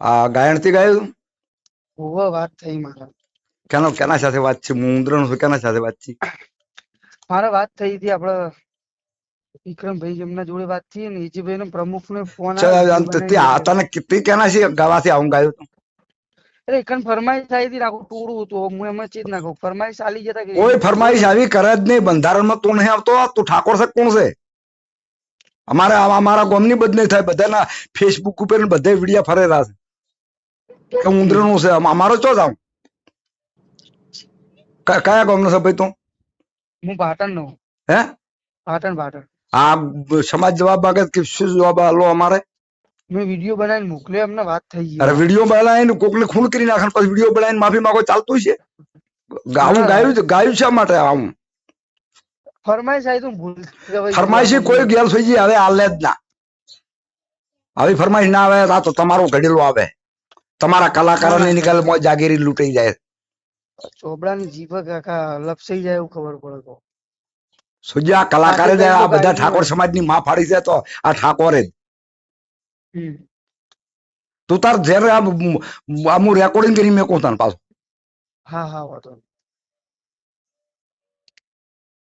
આ ગાયણથી ગાયું હોવે વાત થઈ મારા. કેના સાથે વાત છે? હું ઉંદરણ છું, કેના સાથે વાત છે? મારે વાત થઈ હતી આપડે વિક્રમભાઈ એમના જોડે વાત થઈ ને ઈજીભાઈ નો પ્રમુખ નો ફોન આવ્યો તને કેટલી કેના છે ગાવાથી આવું ગાયું તું? અરે એકન ફરમાઈશ આવી હતી આખું ટોળું હતું હું એમાં ચેત નાખું ફરમાઈશ આલી જતા કે કોઈ ફરમાઈશ આવી કરે જ નહીં. બંધારણમાં તું નહીં આવતો, તું ઠાકોર છે કોણ છે? અમારા ગામની બદલી થાય, બધાના ફેસબુક ઉપર બધા વિડીયો ફરેલા છે કે ઉંદરણું છે. અમારો ચો જાઉં? કયા ગામનો છે ભાઈ તું? હું પાટણ નો. હે પાટણ પાટણ. આ સમાજ જવાબ માંગે કે શું જવાબ આલો? અમારે મેં વિડીયો બનાવીને મોકલ્યો એમને વાત થઈ ગઈ. અરે વિડીયો બનાવીને કોકને ખૂન કરી નાખે પછી વિડીયો બનાવીને માફી માંગો ચાલતું છે? આવું ગાયું શા માટે? આવું ફરમાઈશ આવી તું ભૂલ ફરમાઈશી કોઈ ગેલ થઈ ગઈ હવે આલે જ ના. આવી ફરમાઈશ ના આવે આ તો તમારો ઘડેલો આવે, તમારા કલાકારોને નિકાલ જાગીરી લૂંટાઈ જાય. ચોબડાની જીભ કાકા લપસાઈ જાય એવું ખબર પડે તો સુજ્યા કલાકારે આ બધા ઠાકોર સમાજની માં ફાડી છે તો આ ઠાકોરે જ. તું તાર જયારે હું રેકોર્ડિંગ કરી મેં કહું તને પાછું. હા હા વાતો